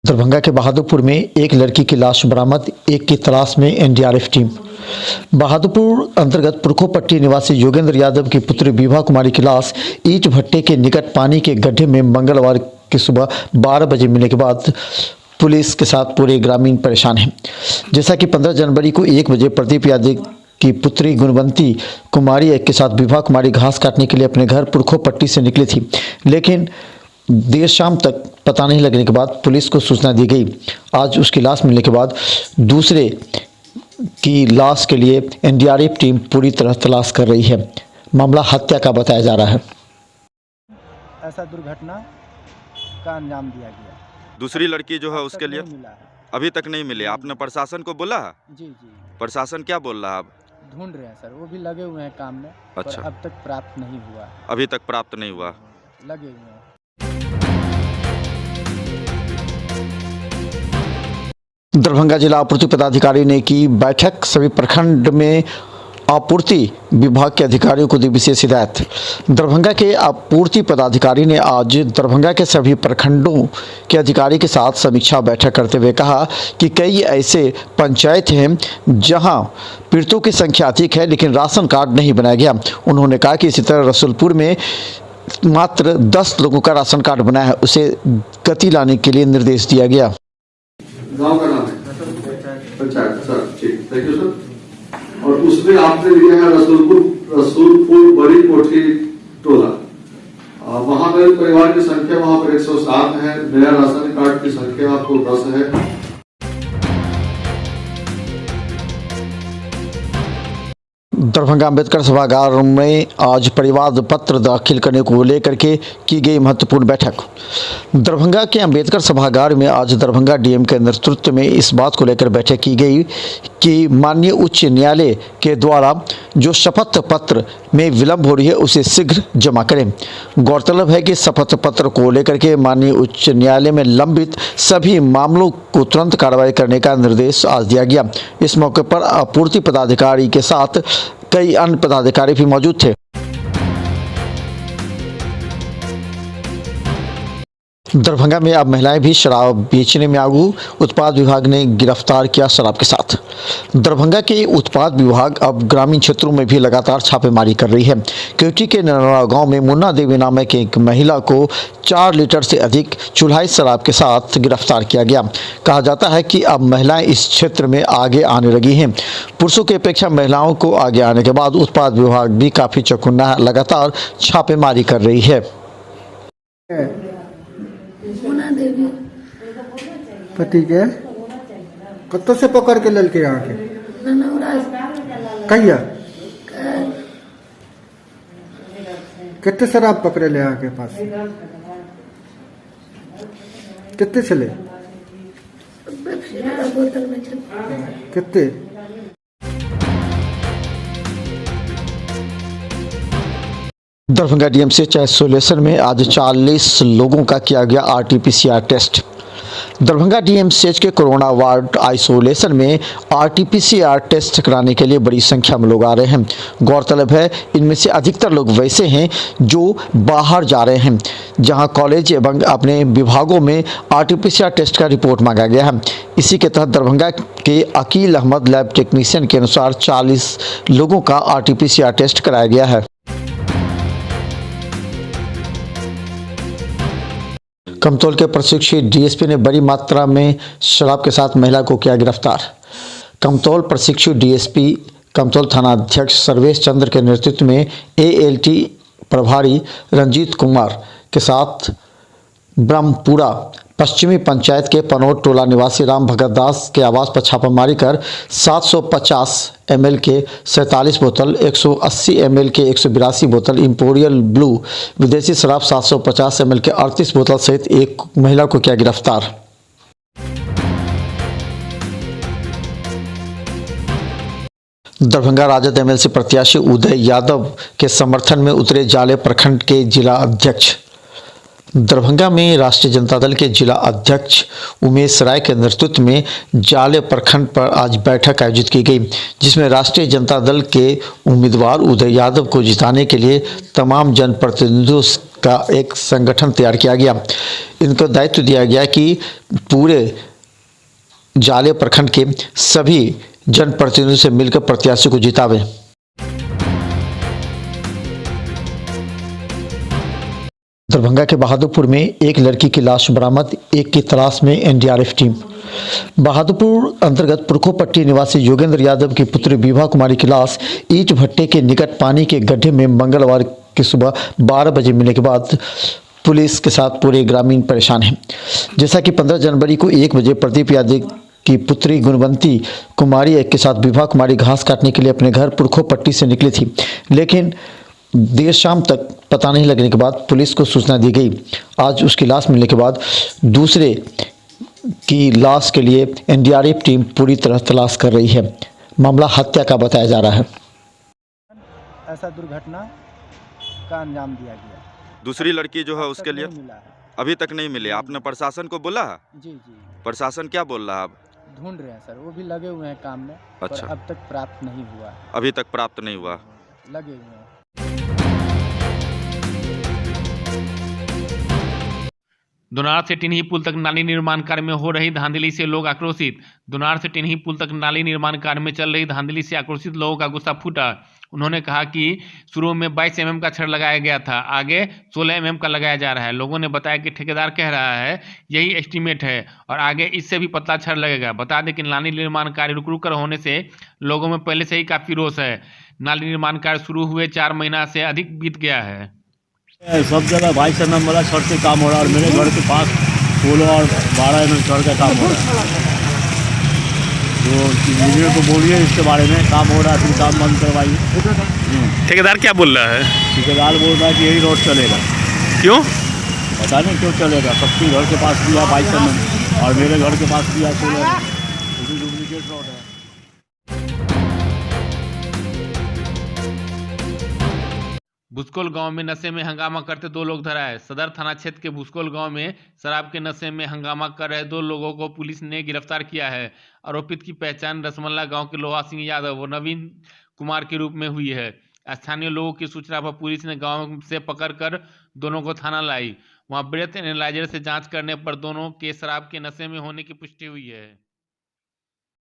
दरभंगा के बहादुरपुर में एक लड़की की लाश बरामद, एक की तलाश में एनडीआरएफ टीम। बहादुरपुर अंतर्गत पुरखोपट्टी निवासी योगेंद्र यादव की पुत्री विभा कुमारी की लाश ईंट भट्टे के निकट पानी के गड्ढे में मंगलवार की सुबह 12 बजे मिलने के बाद पुलिस के साथ पूरे ग्रामीण परेशान हैं। जैसा कि 15 जनवरी को 1 बजे प्रदीप यादव की पुत्री गुणवंती कुमारी के साथ विभा कुमारी घास काटने के लिए अपने घर पुरखोपट्टी से निकली थी, लेकिन देर शाम तक पता नहीं लगने के बाद पुलिस को सूचना दी गई। आज उसकी लाश मिलने के बाद दूसरे की लाश के लिए एनडीआरएफ टीम पूरी तरह तलाश कर रही है। मामला हत्या का बताया जा रहा है। ऐसा दुर्घटना का अंजाम दिया गया। दूसरी लड़की जो है उसके लिए मिला है। अभी तक नहीं मिले। आपने प्रशासन को बोला है? जी। प्रशासन क्या बोल रहा है? अब ढूंढ रहे हैं सर, वो भी लगे हुए हैं काम में। अच्छा। पर अब तक प्राप्त नहीं हुआ। अभी तक प्राप्त नहीं हुआ। लगे हुए हैं। दरभंगा जिला आपूर्ति पदाधिकारी ने की बैठक, सभी प्रखंड में आपूर्ति विभाग के अधिकारियों को दी विशेष हिदायत। दरभंगा के आपूर्ति पदाधिकारी ने आज दरभंगा के सभी प्रखंडों के अधिकारी के साथ समीक्षा बैठक करते हुए कहा कि कई ऐसे पंचायत हैं जहां पीड़ितों की संख्या अधिक है लेकिन राशन कार्ड नहीं बनाया गया। उन्होंने कहा कि इसी तरह रसूलपुर में मात्र 10 लोगों का राशन कार्ड बना है, उसे गति लाने के लिए निर्देश दिया गया। गांव का नाम है पंचायत सर। ठीक, थैंक यू सर। और उसमें आपने लिया है रसूलपुर बड़ी कोठी टोला। वहां पर परिवार की संख्या वहां पर 107 है। नया राशन कार्ड की संख्या आपको 10 है। दरभंगा अम्बेडकर सभागार में आज परिवाद पत्र दाखिल करने को लेकर के की गई महत्वपूर्ण बैठक। दरभंगा के अम्बेडकर सभागार में आज दरभंगा डीएम के नेतृत्व में इस बात को लेकर बैठक की गई कि माननीय उच्च न्यायालय के द्वारा जो शपथ पत्र में विलंब हो रही है उसे शीघ्र जमा करें। गौरतलब है कि शपथ पत्र को लेकर के माननीय उच्च न्यायालय में लंबित सभी मामलों को तुरंत कार्रवाई करने का निर्देश आज दिया गया। इस मौके पर आपूर्ति पदाधिकारी के साथ कई अन्य पदाधिकारी भी मौजूद थे। दरभंगा में अब महिलाएं भी शराब बेचने में आगू, उत्पाद विभाग ने गिरफ्तार किया शराब के साथ। दरभंगा के उत्पाद विभाग अब ग्रामीण क्षेत्रों में भी लगातार छापेमारी कर रही है। केवटी के नरवा गांव में मुन्ना देवी नामक एक महिला को 4 लीटर से अधिक चुल्हाई शराब के साथ गिरफ्तार किया गया। कहा जाता है कि अब महिलाएं इस क्षेत्र में आगे आने लगी हैं। पुरुषों की अपेक्षा महिलाओं को आगे आने के बाद उत्पाद विभाग भी काफी चौकन्ना लगातार छापेमारी कर रही है। पति के कत्तो से पकड़ के लल के यहाँ के कहिया कितने शराब पकड़े ले यहाँ के पास? कितने चले? कितने? दरभंगा डीएमसीएच आइसोलेशन में आज 40 लोगों का किया गया आरटीपीसीआर टेस्ट। दरभंगा डीएमसीएच के कोरोना वार्ड आइसोलेशन में आरटीपीसीआर टेस्ट कराने के लिए बड़ी संख्या में लोग आ रहे हैं। गौरतलब है इनमें से अधिकतर लोग वैसे हैं जो बाहर जा रहे हैं, जहां कॉलेज एवं अपने विभागों में आरटीपीसीआर टेस्ट का रिपोर्ट मांगा गया है। इसी के तहत दरभंगा के अकील अहमद लैब टेक्नीशियन के अनुसार 40 लोगों का आरटीपीसीआर टेस्ट कराया गया है। कमतौल के प्रशिक्षित डीएसपी ने बड़ी मात्रा में शराब के साथ महिला को किया गिरफ्तार। कमतौल प्रशिक्षित डीएसपी कमतौल थानाध्यक्ष सर्वेश चंद्र के नेतृत्व में एएलटी प्रभारी रंजीत कुमार के साथ ब्रह्मपुरा पश्चिमी पंचायत के पनोट टोला निवासी राम भगत दास के आवास पर छापामारी कर 750 ml के 47 बोतल, 180 ml के 182 बोतल इंपोरियल ब्लू विदेशी शराब 750 ml के 38 बोतल सहित एक महिला को किया गिरफ्तार। दरभंगा राजद एमएलसी प्रत्याशी उदय यादव के समर्थन में उतरे जाले प्रखंड के जिला अध्यक्ष। दरभंगा में राष्ट्रीय जनता दल के जिला अध्यक्ष उमेश राय के नेतृत्व में जाले प्रखंड पर आज बैठक आयोजित की गई, जिसमें राष्ट्रीय जनता दल के उम्मीदवार उदय यादव को जिताने के लिए तमाम जनप्रतिनिधियों का एक संगठन तैयार किया गया। इनको दायित्व दिया गया कि पूरे जाले प्रखंड के सभी जनप्रतिनिधियों से मिलकर प्रत्याशी को जितावें। दरभंगा के बहादुरपुर में एक लड़की की लाश बरामद, एक की तलाश में एनडीआरएफ टीम। बहादुरपुर अंतर्गत पुरखोपट्टी निवासी योगेंद्र यादव की पुत्री विभा कुमारी की लाश ईंट भट्टे के निकट पानी के गड्ढे में मंगलवार की सुबह 12 बजे मिलने के बाद पुलिस के साथ पूरे ग्रामीण परेशान हैं। जैसा कि 15 जनवरी को 1 बजे प्रदीप यादव की पुत्री गुणवंती कुमारी के साथ विभा कुमारी घास काटने के लिए अपने घर पुरखोपट्टी से निकली थी, लेकिन देर शाम तक पता नहीं लगने के बाद पुलिस को सूचना दी गई। आज उसकी लाश मिलने के बाद दूसरे की लाश के लिए एनडीआरएफ टीम पूरी तरह तलाश कर रही है। मामला हत्या का बताया जा रहा है। ऐसा दुर्घटना का अंजाम दिया गया। दूसरी लड़की जो है उसके लिए नहीं मिला है। अभी तक नहीं मिले। आपने प्रशासन को बोला है? जी जी, प्रशासन क्या बोल रहा है अब? ढूंढ रहे हैं सर, वो भी लगे हुए हैं काम में। अच्छा। पर अब तक प्राप्त नहीं हुआ है। अभी तक प्राप्त नहीं हुआ। लगे हुए हैं। दोनार से टिन्ही पुल तक नाली निर्माण कार्य में हो रही धांधली से लोग आक्रोशित। दोनार से टिन्ही पुल तक नाली निर्माण कार्य में चल रही धांधली से आक्रोशित लोगों का गुस्सा फूटा। उन्होंने कहा कि शुरू में 22 mm का छड़ लगाया गया था, आगे 16 mm का लगाया जा रहा है। लोगों ने बताया कि ठेकेदार कह रहा है यही एस्टीमेट है और आगे इससे भी पतला छड़ लगेगा। बता दें कि नाली निर्माण कार्य रुक रुक कर होने से लोगों में पहले से ही काफ़ी रोष है। नाली निर्माण कार्य शुरू हुए 4 महीना से अधिक बीत गया है। सब जगह 22 mm वाला छड़ से काम हो रहा है और मेरे घर के पास 16 और 12 mm छड़ का काम हो रहा है। तो इंजीनियर को बोलिए इसके बारे में, काम हो रहा है फिर काम बंद करवाइए। ठेकेदार क्या बोल रहा है? ठेकेदार बोल रहा है कि यही रोड चलेगा। क्यों? पता नहीं क्यों चलेगा। सबके घर के पास दिया 22 mm और मेरे घर के पास दिया 16 mm। डुप्लीकेट रोड है। भुसकोल गांव में नशे में हंगामा करते 2 लोग धराए। सदर थाना क्षेत्र के भुसकोल गांव में शराब के नशे में हंगामा कर रहे 2 लोगों को पुलिस ने गिरफ्तार किया है। आरोपित की पहचान रसमल्ला गांव के लोहा सिंह यादव व नवीन कुमार के रूप में हुई है। स्थानीय लोगों की सूचना पर पुलिस ने गांव से पकड़कर दोनों को थाना लाई। वहां ब्रेथ एनालाइजर से जांच करने पर दोनों के शराब के नशे में होने की पुष्टि हुई है।